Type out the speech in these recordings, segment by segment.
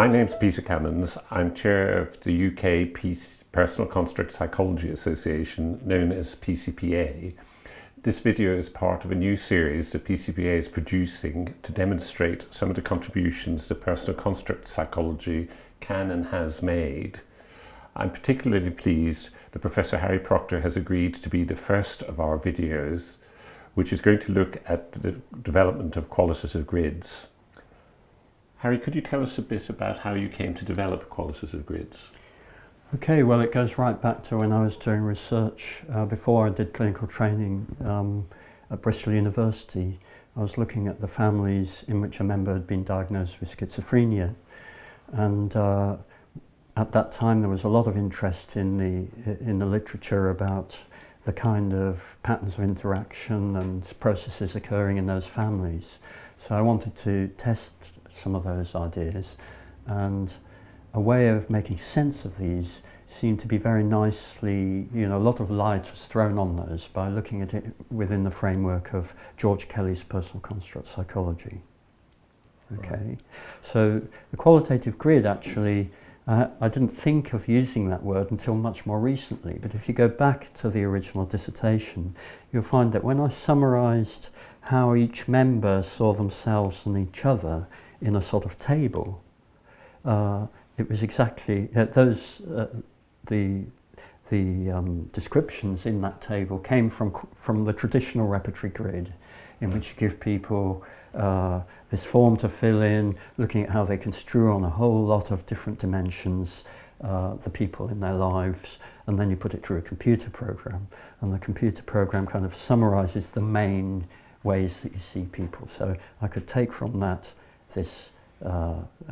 My name's Peter Cummins. I'm chair of the UK Personal Construct Psychology Association, known as PCPA. This video is part of a new series that PCPA is producing to demonstrate some of the contributions that personal construct psychology can and has made. I'm particularly pleased that Professor Harry Proctor has agreed to be the first of our videos, which is going to look at the development of qualitative grids. Harry, could you tell us a bit about how you came to develop qualitative grids? Okay, well, it goes right back to when I was doing research before I did clinical training at Bristol University. I was looking at the families in which a member had been diagnosed with schizophrenia, and at that time there was a lot of interest in the literature about the kind of patterns of interaction and processes occurring in those families. So I wanted to test some of those ideas, and a way of making sense of these seemed to be very nicely, a lot of light was thrown on those by looking at it within the framework of George Kelly's personal construct psychology. Okay, right. So the qualitative grid actually, I didn't think of using that word until much more recently, but if you go back to the original dissertation, you'll find that when I summarised how each member saw themselves and each other in a sort of table, it was exactly the descriptions in that table came from the traditional repertory grid, in which you give people this form to fill in, looking at how they construe on a whole lot of different dimensions the people in their lives, and then you put it through a computer program, and the computer program kind of summarises the main ways that you see people. So I could take from that this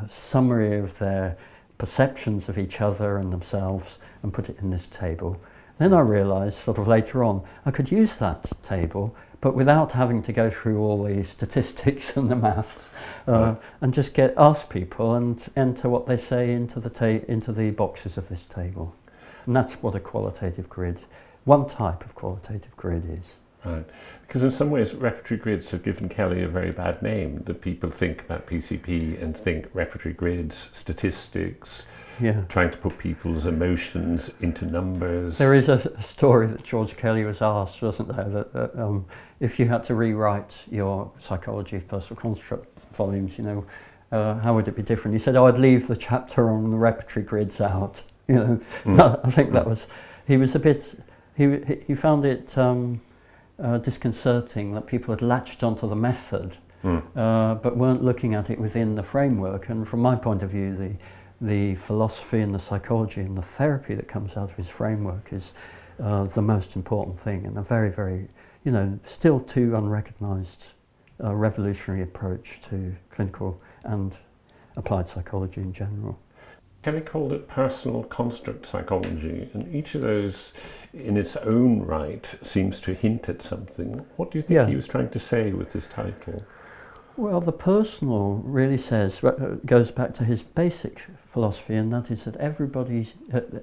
summary of their perceptions of each other and themselves and put it in this table. Then I realised sort of later on I could use that table but without having to go through all the statistics and the maths, and just ask people and enter what they say into the boxes of this table. And that's what a qualitative grid, one type of qualitative grid is. Right, because in some ways repertory grids have given Kelly a very bad name, that people think about PCP and think repertory grids, statistics, trying to put people's emotions into numbers. There is a story that George Kelly was asked, wasn't there, that if you had to rewrite your Psychology of Personal Construct volumes, how would it be different? He said, I'd leave the chapter on the repertory grids out. I think that was, he was a bit, he found it disconcerting that people had latched onto the method but weren't looking at it within the framework. And from my point of view, the philosophy and the psychology and the therapy that comes out of his framework is the most important thing, and a very, very, still too unrecognised revolutionary approach to clinical and applied psychology in general. Kelly called it personal construct psychology, and each of those in its own right seems to hint at something. What do you think he was trying to say with this title? Well, the personal really goes back to his basic philosophy, and that is that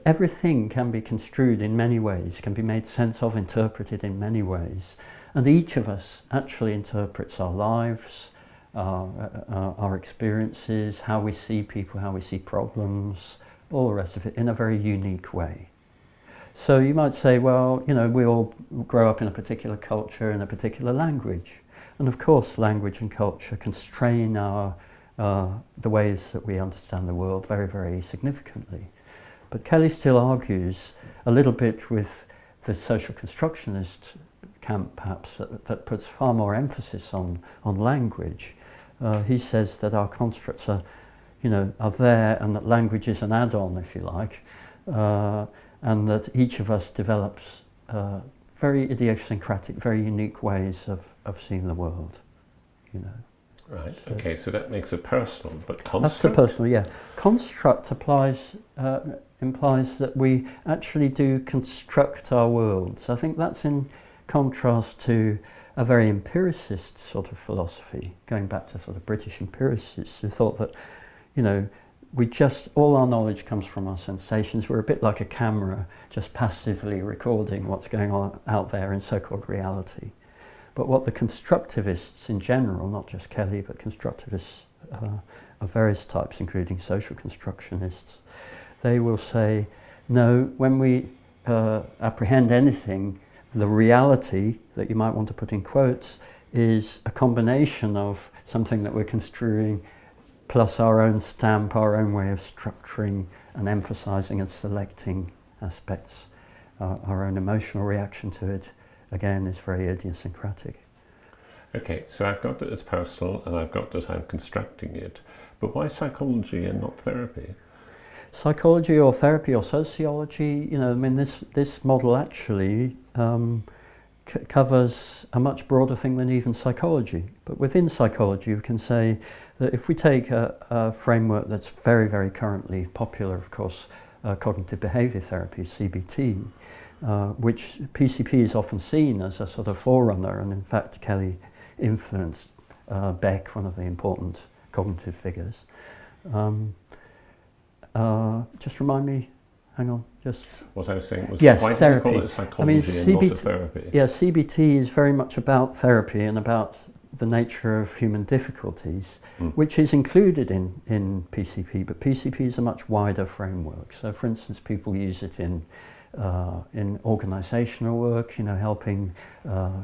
everything can be construed in many ways, can be made sense of, interpreted in many ways, and each of us actually interprets our lives, our experiences, how we see people, how we see problems, all the rest of it in a very unique way. So you might say, well, we all grow up in a particular culture, in a particular language. And of course, language and culture constrain the ways that we understand the world very, very significantly. But Kelly still argues a little bit with the social constructionist camp, perhaps, that puts far more emphasis on language. He says that our constructs are there, and that language is an add-on, if you like, and that each of us develops very idiosyncratic, very unique ways of seeing the world, Right, okay, so that makes it personal, but construct? That's the personal, yeah. Construct implies that we actually do construct our worlds. I think that's in contrast to a very empiricist sort of philosophy, going back to sort of British empiricists who thought that, all our knowledge comes from our sensations. We're a bit like a camera, just passively recording what's going on out there in so-called reality. But what the constructivists in general, not just Kelly, but constructivists of various types, including social constructionists, they will say, no, when we apprehend anything, the reality that you might want to put in quotes is a combination of something that we're construing plus our own stamp, our own way of structuring and emphasizing and selecting aspects. Our own emotional reaction to it, again, is very idiosyncratic. Okay, so I've got that it's personal and I've got that I'm constructing it, but why psychology and not therapy? Psychology or therapy or sociology, I mean, this model actually covers a much broader thing than even psychology. But within psychology, you can say that if we take a framework that's very, very currently popular, of course, cognitive behavior therapy, CBT, which PCP is often seen as a sort of forerunner, and in fact Kelly influenced Beck, one of the important cognitive figures. Just remind me, hang on, just... What I was saying was, yes, why therapy. do you call it psychology and not a therapy? Yeah, CBT is very much about therapy and about the nature of human difficulties, which is included in PCP, but PCP is a much wider framework. So for instance, people use it in organizational work, helping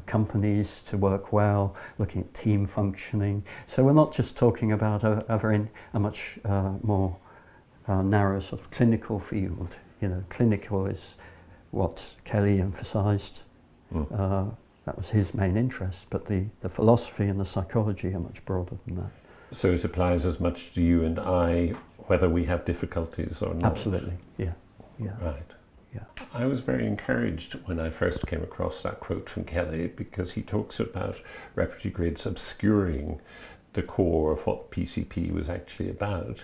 companies to work well, looking at team functioning. So we're not just talking about a much more narrow sort of clinical field. Clinical is what Kelly emphasized. That was his main interest, but the philosophy and the psychology are much broader than that. So it applies as much to you and I, whether we have difficulties or not? Absolutely, yeah. Right. Yeah. I was very encouraged when I first came across that quote from Kelly, because he talks about repertory grids obscuring the core of what PCP was actually about.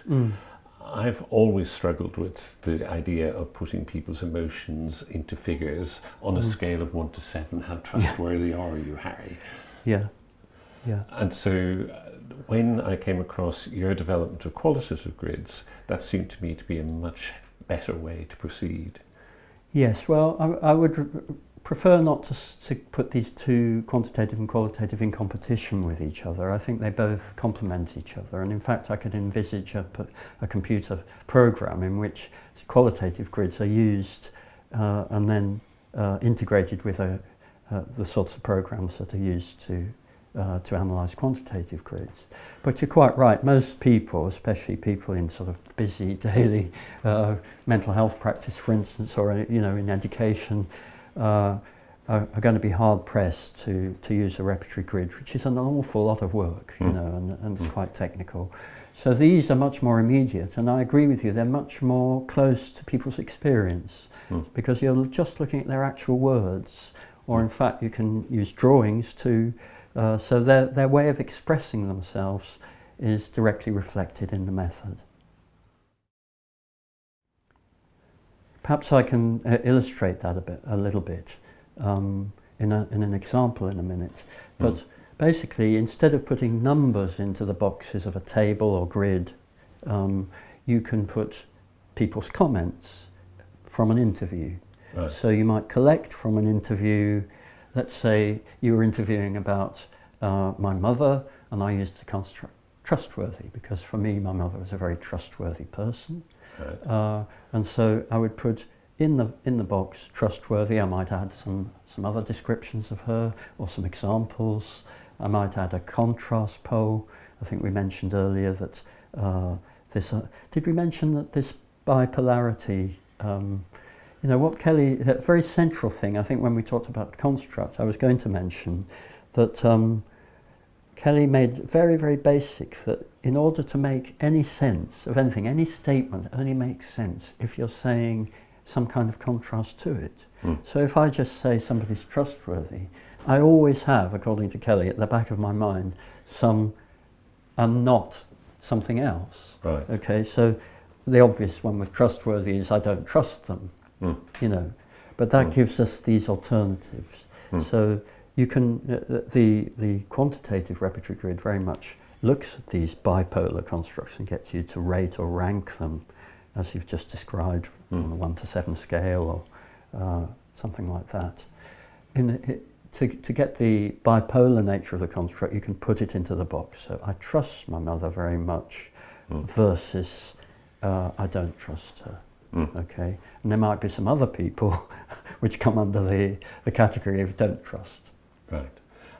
I've always struggled with the idea of putting people's emotions into figures on a scale of 1 to 7. How trustworthy are you, Harry? Yeah. And so when I came across your development of qualitative grids, that seemed to me to be a much better way to proceed. Yes, well, I would prefer not to put these two, quantitative and qualitative, in competition with each other. I think they both complement each other, and in fact I could envisage a computer program in which qualitative grids are used and then integrated with the sorts of programs that are used to analyse quantitative grids. But you're quite right, most people, especially people in sort of busy daily mental health practice, for instance, or in education, are going to be hard pressed to use a repertory grid, which is an awful lot of work, and it's quite technical. So these are much more immediate, and I agree with you, they're much more close to people's experience, because you're just looking at their actual words, or in fact you can use drawings to, so their way of expressing themselves is directly reflected in the method. Perhaps I can illustrate that a little bit in an example in a minute. But basically, instead of putting numbers into the boxes of a table or grid, you can put people's comments from an interview. Right. So you might collect from an interview, let's say you were interviewing about my mother, and I used the construct trustworthy, because for me my mother was a very trustworthy person. Right. And so I would put in the box trustworthy. I might add some other descriptions of her or some examples. I might add a contrast pole. I think we mentioned earlier that did we mention that this bipolarity, what Kelly, a very central thing, I think when we talked about construct, I was going to mention that Kelly made very, very basic that in order to make any sense of anything, any statement only makes sense if you're saying some kind of contrast to it. So if I just say somebody's trustworthy, I always have, according to Kelly, at the back of my mind, some and not something else. Right. Okay, so the obvious one with trustworthy is I don't trust them, but that gives us these alternatives. So you can, the quantitative repertory grid very much looks at these bipolar constructs and gets you to rate or rank them, as you've just described, on the 1 to 7 scale or something like that. to get the bipolar nature of the construct, you can put it into the box. So I trust my mother very much versus I don't trust her. Okay, and there might be some other people which come under the category of don't trust. Right,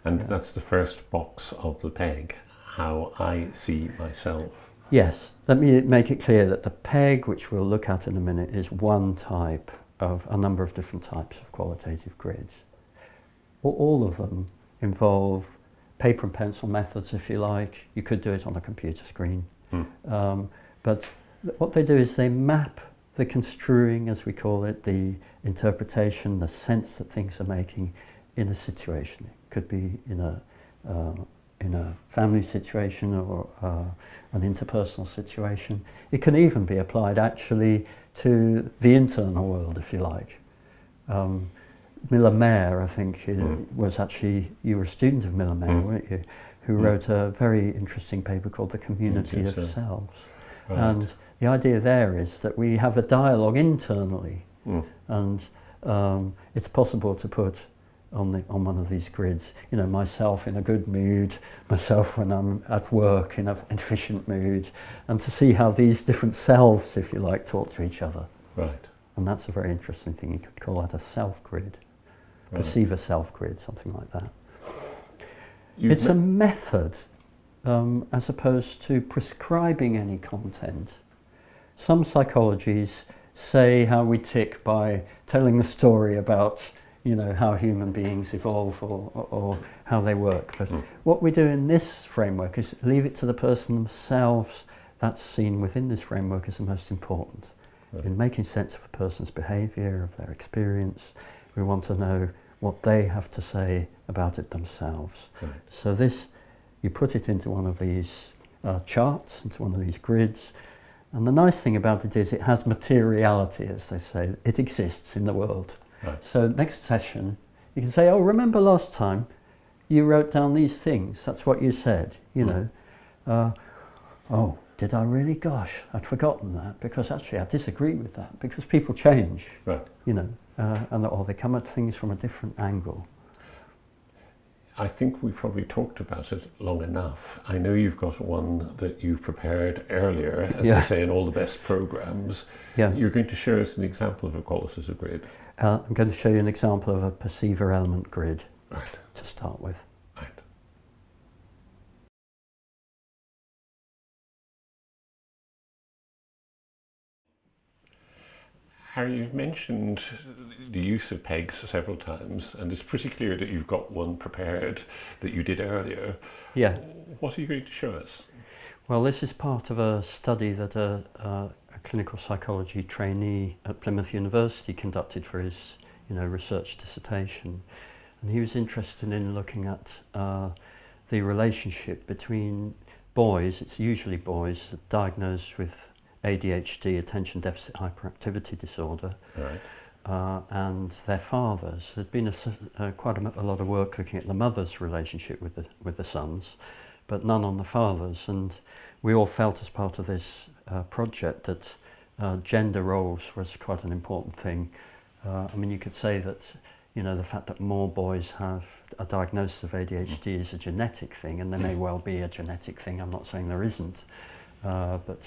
and that's the first box of the PEG, how I see myself. Yes, let me make it clear that the PEG, which we'll look at in a minute, is one type of a number of different types of qualitative grids. All of them involve paper and pencil methods, if you like. You could do it on a computer screen. But what they do is they map the construing, as we call it, the interpretation, the sense that things are making in a situation. It could be in a family situation or an interpersonal situation. It can even be applied actually to the internal world, if you like. Miller-Mayer, I think, was actually, you were a student of Miller-Mayer, weren't you? Who wrote a very interesting paper called The Community of Selves. Right. And the idea there is that we have a dialogue internally, and it's possible to put on one of these grids, you know, myself in a good mood, myself when I'm at work in an efficient mood, and to see how these different selves, if you like, talk to each other. Right. And that's a very interesting thing. You could call that a self grid, Right. perceiver self grid, something like that. It's a method as opposed to prescribing any content. Some psychologies say how we tick by telling the story about, you know, how human beings evolve or how they work. But what we do in this framework is leave it to the person themselves. That's seen within this framework as the most important. Right. In making sense of a person's behaviour, of their experience, we want to know what they have to say about it themselves. Right. So this, you put it into one of these charts, into one of these grids, and the nice thing about it is it has materiality, as they say. It exists in the world. Right. So next session, you can say, oh, remember last time you wrote down these things, that's what you said, you know. Oh, did I really? Gosh, I'd forgotten that, because actually I disagree with that, because people change, right. You know, or they come at things from a different angle. I think we've probably talked about it long enough. I know you've got one that you've prepared earlier, as they say in all the best programs. Yeah. You're going to show us an example of a qualitative grid. I'm going to show you an example of a perceiver element grid, right, to start with. Right. Harry, you've mentioned the use of PEGs several times, and it's pretty clear that you've got one prepared that you did earlier. Yeah. What are you going to show us? Well, this is part of a study that a clinical psychology trainee at Plymouth University conducted for his, research dissertation, and he was interested in looking at the relationship between boys. It's usually boys diagnosed with ADHD, attention deficit hyperactivity disorder, right, and their fathers. There's been quite a lot of work looking at the mother's relationship with the sons, but none on the fathers. And we all felt as part of this project that gender roles was quite an important thing. I mean, you could say that the fact that more boys have a diagnosis of ADHD is a genetic thing, and there may well be a genetic thing. I'm not saying there isn't, but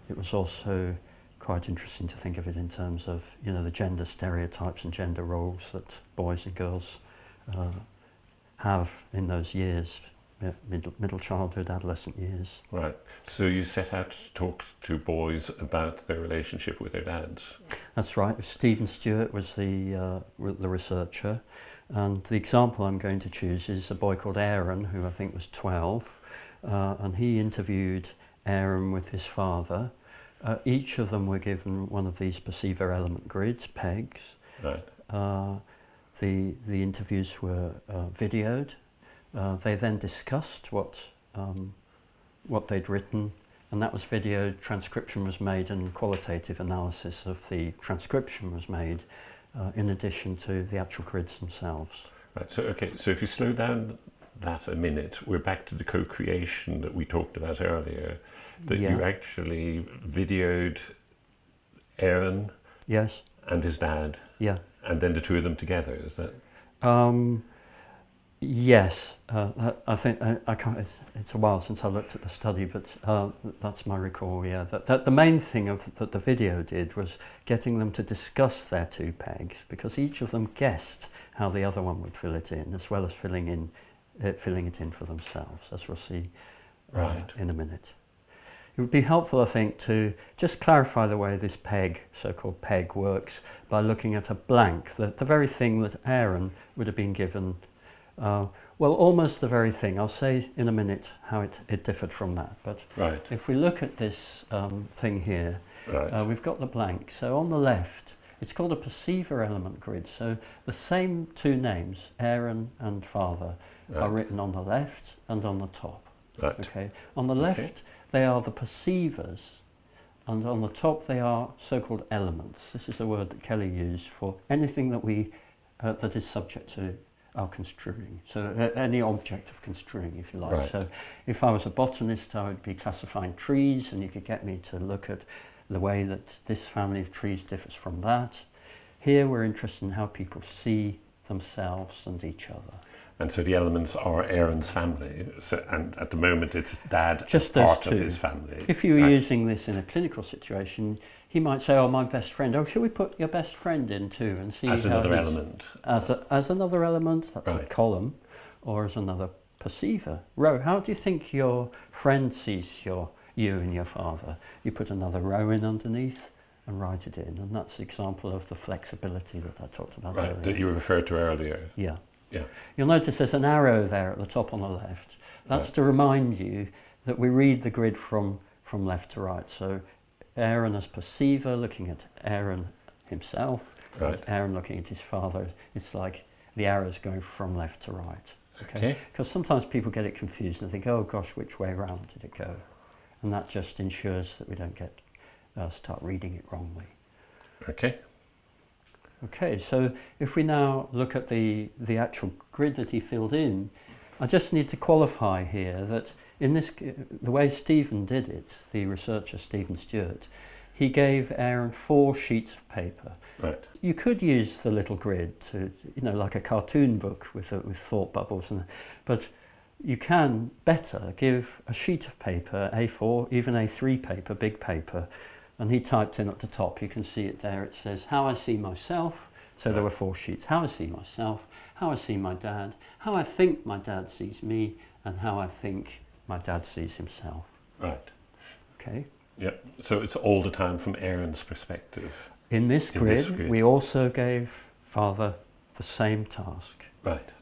it was also quite interesting to think of it in terms of, the gender stereotypes and gender roles that boys and girls have in those years, middle childhood, adolescent years. Right. So you set out to talk to boys about their relationship with their dads. That's right. Stephen Stewart was the researcher, and the example I'm going to choose is a boy called Aaron, who I think was 12, and he interviewed Aaron with his father. Each of them were given one of these perceiver element grids, PEGs. Right. The interviews were videoed. They then discussed what they'd written, and that was videoed. Transcription was made, and qualitative analysis of the transcription was made, in addition to the actual grids themselves. Right. So okay. So if you slow down that a minute, we're back to the co-creation that we talked about earlier. That you actually videoed Aaron, yes, and his dad, yeah, and then the two of them together. Is that? Yes, I think I can't. It's a while since I looked at the study, but that's my recall. Yeah, that the main thing that the video did was getting them to discuss their two pegs, because each of them guessed how the other one would fill it in, as well as filling it in for themselves, as we'll see in a minute. It would be helpful, I think, to just clarify the way this peg, so-called peg, works by looking at a blank, the very thing that Aaron would have been given. Well, almost the very thing. I'll say in a minute how it differed from that. But if we look at this thing here, we've got the blank. So on the left, it's called a perceiver element grid. So the same two names, Aaron and father, are written on the left and on the top. Okay. On the left, they are the perceivers, and on the top they are so-called elements. This is a word that Kelly used for anything that that is subject to our construing. So any object of construing, if you like. So if I was a botanist, I would be classifying trees, and you could get me to look at the way that this family of trees differs from that. Here we're interested in how people see themselves and each other. And so the elements are Aaron's family, and at the moment it's dad just as part two. of his family. If you were using this in a clinical situation, he might say, oh, my best friend, oh, shall we put your best friend in too and see as another element? As another element, that's a column, or as another perceiver. Row, how do you think your friend sees you and your father? You put another row in underneath and write it in, and that's the example of the flexibility that I talked about earlier. That you referred to earlier. Yeah. You'll notice there's an arrow there at the top on the left. That's to remind you that we read the grid from left to right. So Aaron as perceiver, looking at Aaron himself, and Aaron looking at his father. It's like the arrow's going from left to right. Okay? Because sometimes people get it confused and think, oh gosh, which way around did it go? And that just ensures that we don't start reading it wrongly. Okay, so if we now look at the actual grid that he filled in, I just need to qualify here that in this, the way Stephen did it, the researcher Stephen Stewart, he gave Aaron 4 sheets of paper. You could use the little grid to, like a cartoon book with thought bubbles, but you can better give a sheet of paper, A4, even A3 paper, big paper, and he typed in at the top, you can see it there, it says, how I see myself. So there were 4 sheets. How I see myself, how I see my dad, how I think my dad sees me, and how I think my dad sees himself. Okay. Yeah, so it's all the time from Aaron's perspective. In this grid, we also gave father the same task.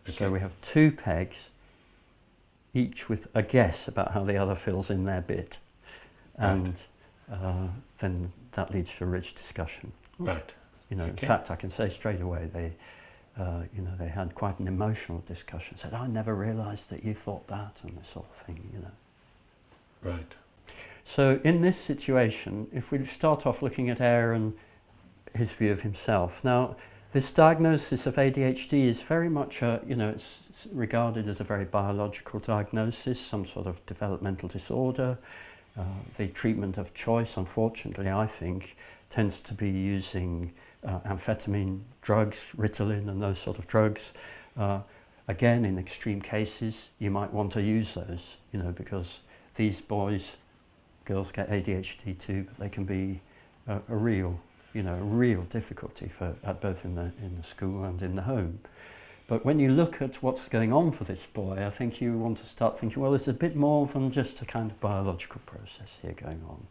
So we have 2 pegs, each with a guess about how the other fills in their bit. And then that leads to a rich discussion. In fact, I can say straight away they had quite an emotional discussion. Said, I never realised that you thought that, and this sort of thing. So in this situation, if we start off looking at Aaron, his view of himself. Now, this diagnosis of ADHD is very much it's regarded as a very biological diagnosis, some sort of developmental disorder. The treatment of choice, unfortunately, I think, tends to be using amphetamine drugs, Ritalin and those sort of drugs. Again, in extreme cases, you might want to use those, because these girls get ADHD too, but they can be a real difficulty both in the school and in the home. But when you look at what's going on for this boy, I think you want to start thinking, well, there's a bit more than just a kind of biological process here going on.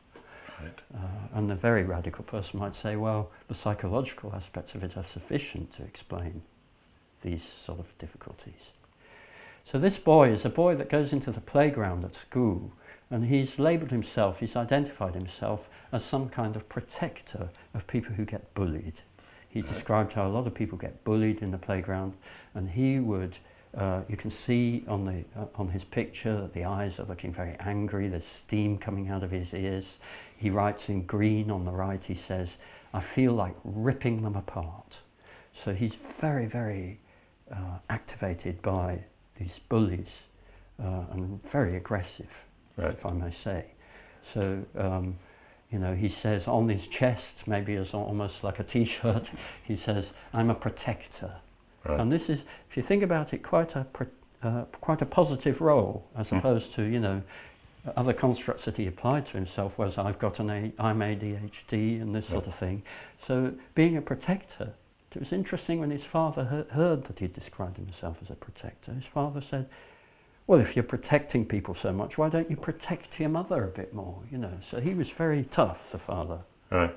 And the very radical person might say, well, the psychological aspects of it are sufficient to explain these sort of difficulties. So this boy is a boy that goes into the playground at school, and he's labelled himself, he's identified himself as some kind of protector of people who get bullied. He described how a lot of people get bullied in the playground, and he would, you can see on his picture that the eyes are looking very angry, there's steam coming out of his ears. He writes in green on the right, he says, I feel like ripping them apart. So he's very, very activated by these bullies, and very aggressive, if I may say. So, he says on his chest, maybe as almost like a t-shirt, he says, I'm a protector. Right. And this is, if you think about it, quite a positive role, as opposed to, you know, other constructs that he applied to himself was, I'm ADHD and this sort of thing. So being a protector, it was interesting when his father heard that he described himself as a protector. His father said, well, if you're protecting people so much, why don't you protect your mother a bit more, you know? So he was very tough, the father. Right.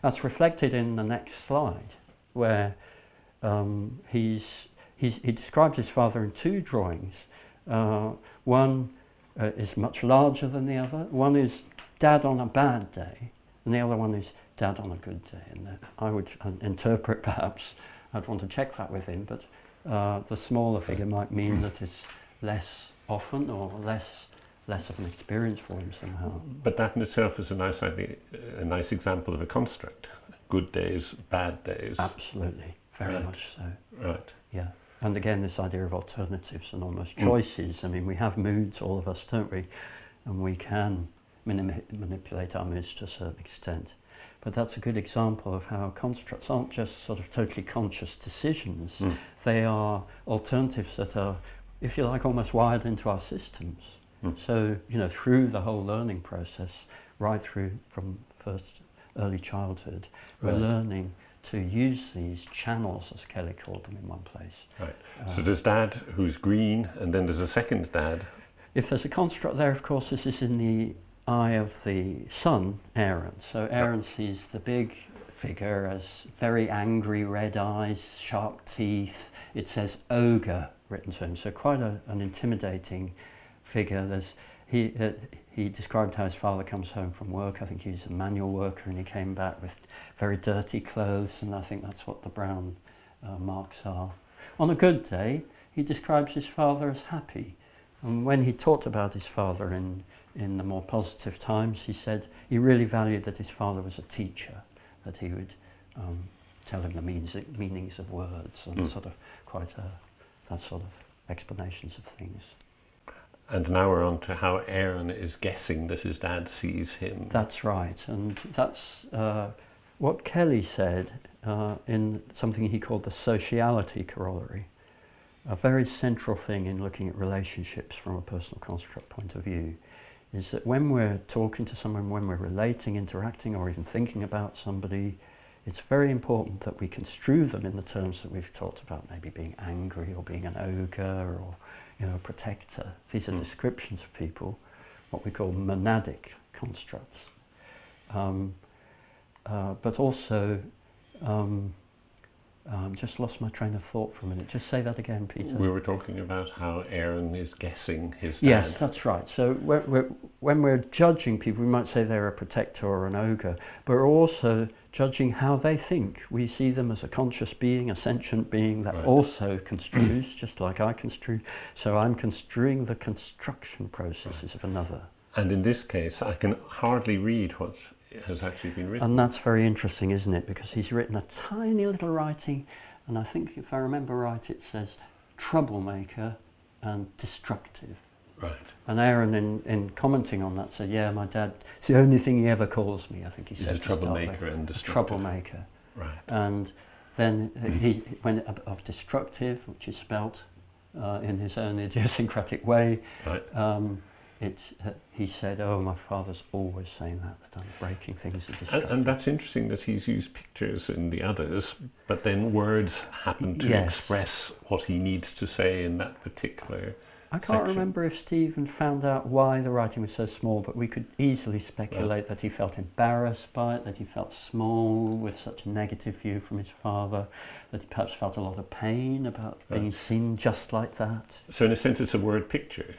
That's reflected in the next slide, where he describes his father in two drawings. One is much larger than the other. One is Dad on a bad day, and the other one is Dad on a good day. And I would interpret, perhaps, I'd want to check that with him, but the smaller figure might mean that it's less often or less of an experience for him somehow. But that in itself is a nice example of a construct. Good days, bad days. Absolutely, very Right. much so. Right. Yeah. And again, this idea of alternatives and almost choices. I mean, we have moods, all of us, don't we? And we can manipulate our moods to a certain extent. But that's a good example of how constructs aren't just sort of totally conscious decisions. They are alternatives that are, if you like, almost wired into our systems. So, you know, through the whole learning process, right through from first early childhood, we're learning to use these channels, as Kelly called them, in one place. Right. So there's Dad who's green, and then there's a second Dad. If there's a construct there, of course, this is in the eye of the son, Aaron. So Aaron sees the big figure as very angry, red eyes, sharp teeth. It says ogre written to him, so quite an intimidating figure. He described how his father comes home from work. I think he's a manual worker, and he came back with very dirty clothes, and I think that's what the brown marks are. On a good day, he describes his father as happy. And when he talked about his father in the more positive times, he said he really valued that his father was a teacher, that he would tell him the meanings of words and sort of that sort of explanations of things. And now we're on to how Aaron is guessing that his dad sees him. That's right, and that's what Kelly said in something he called the sociality corollary. A very central thing in looking at relationships from a personal construct point of view is that when we're talking to someone, when we're relating, interacting, or even thinking about somebody, it's very important that we construe them in the terms that we've talked about, maybe being angry or being an ogre or, you know, a protector. These are descriptions of people, what we call monadic constructs. But also, just lost my train of thought for a minute. Just say that again, Peter. We were talking about how Aaron is guessing his dad. Yes, that's right. So when we're judging people, we might say they're a protector or an ogre, but we're also judging how they think. We see them as a conscious being, a sentient being that also construes, just like I construe. So I'm construing the construction processes of another. And in this case, I can hardly read what has actually been written. And that's very interesting, isn't it? Because he's written a tiny little writing, and I think, if I remember right, it says troublemaker and destructive. Right. And Aaron, in commenting on that, said, yeah, my dad, it's the only thing he ever calls me, I think he said. He's a troublemaker and destructive. Troublemaker. Right. And then he went of destructive, which is spelt in his own idiosyncratic way. Right. He said, oh, my father's always saying that I'm breaking things are destructive. And that's interesting that he's used pictures in the others, but then words happen to express what he needs to say in that particular I can't section. remember if Stephen found out why the writing was so small, but we could easily speculate that he felt embarrassed by it, that he felt small with such a negative view from his father, that he perhaps felt a lot of pain about being seen just like that. So in a sense it's a word picture.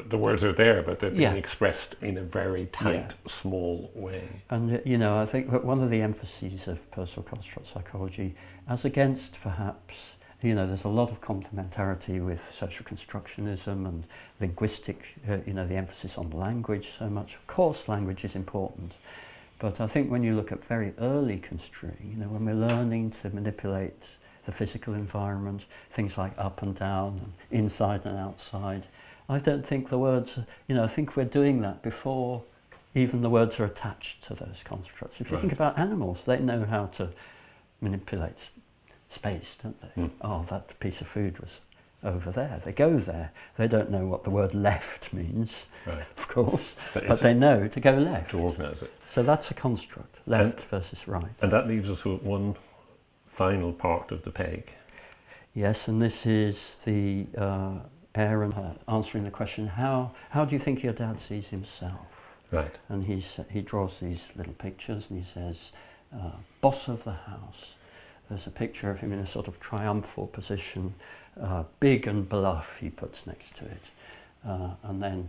The words are there, but they're being expressed in a very tight, small way. And, you know, I think that one of the emphases of personal construct psychology, as against perhaps, you know, there's a lot of complementarity with social constructionism and linguistic, you know, the emphasis on language so much. Of course, language is important. But I think when you look at very early construing, you know, when we're learning to manipulate the physical environment, things like up and down, and inside and outside, I don't think the words, you know, I think we're doing that before even the words are attached to those constructs. If you think about animals, they know how to manipulate space, don't they? Oh, that piece of food was over there. They go there. They don't know what the word left means, right, of course, but they know to go left. To organise it. So that's a construct, left versus right. And that leaves us with one final part of the peg. Yes, and this is the Aaron answering the question, how do you think your dad sees himself? Right. And he draws these little pictures and he says, boss of the house. There's a picture of him in a sort of triumphal position, big and bluff, he puts next to it. And then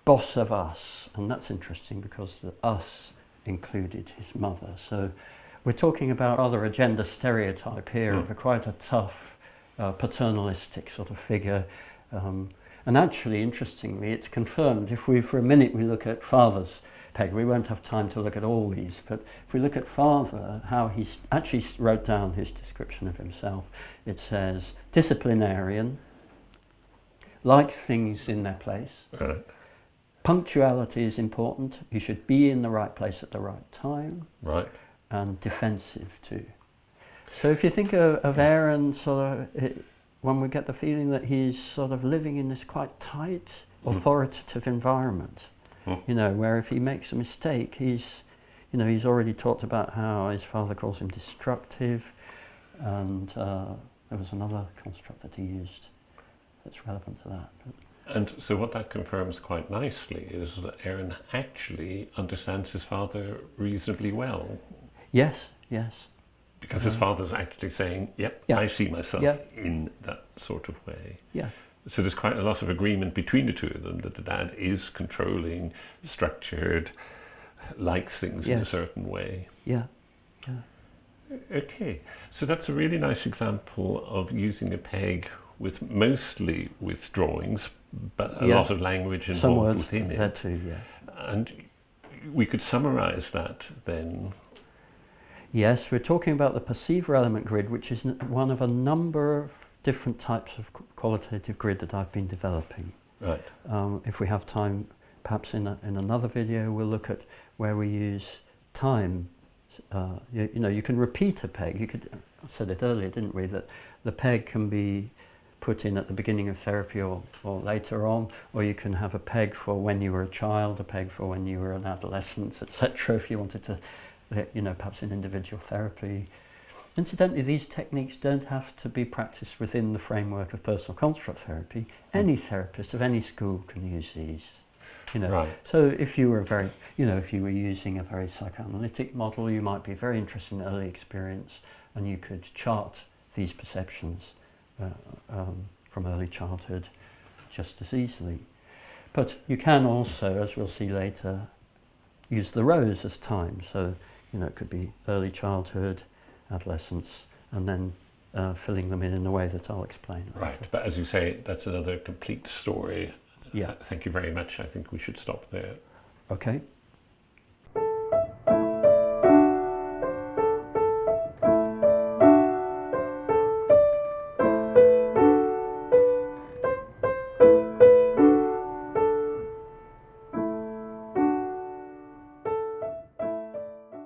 boss of us, and that's interesting because the us included his mother. So we're talking about rather a gender stereotype here of quite a tough, paternalistic sort of figure. And actually, interestingly, it's confirmed. If we, for a minute, we look at father's peg, we won't have time to look at all these, but if we look at father, how he actually wrote down his description of himself, it says, disciplinarian, likes things in their place, right. Punctuality is important, you should be in the right place at the right time, right, and defensive too. So if you think of Aaron, sort of, one would get the feeling that he's sort of living in this quite tight, authoritative environment. You know, where if he makes a mistake, he's already talked about how his father calls him destructive, and there was another construct that he used that's relevant to that. And so what that confirms quite nicely is that Aaron actually understands his father reasonably well. Yes, yes. Because his father's actually saying, yep, I see myself in that sort of way. Yeah. So there's quite a lot of agreement between the two of them that the dad is controlling, structured, likes things in a certain way. Yeah, yeah. Okay, so that's a really nice example of using a peg mostly with drawings, but a lot of language involved within it. That too, yeah. And we could summarize that then. Yes, we're talking about the perceiver element grid, which is one of a number of different types of qualitative grid that I've been developing. Right. If we have time, perhaps in another video, we'll look at where we use time. You know, you can repeat a peg. I said it earlier, didn't we, that the peg can be put in at the beginning of therapy or later on, or you can have a peg for when you were a child, a peg for when you were an adolescent, etc. if you wanted to, you know, perhaps in individual therapy. Incidentally, these techniques don't have to be practiced within the framework of personal construct therapy. Any therapist of any school can use these. You know, right. So if you were if you were using a very psychoanalytic model, you might be very interested in early experience, and you could chart these perceptions from early childhood just as easily. But you can also, as we'll see later, use the rows as time. So, you know, it could be early childhood, adolescence, and then filling them in a way that I'll explain later. Right, but as you say, that's another complete story. Yeah. Thank you very much. I think we should stop there. Okay.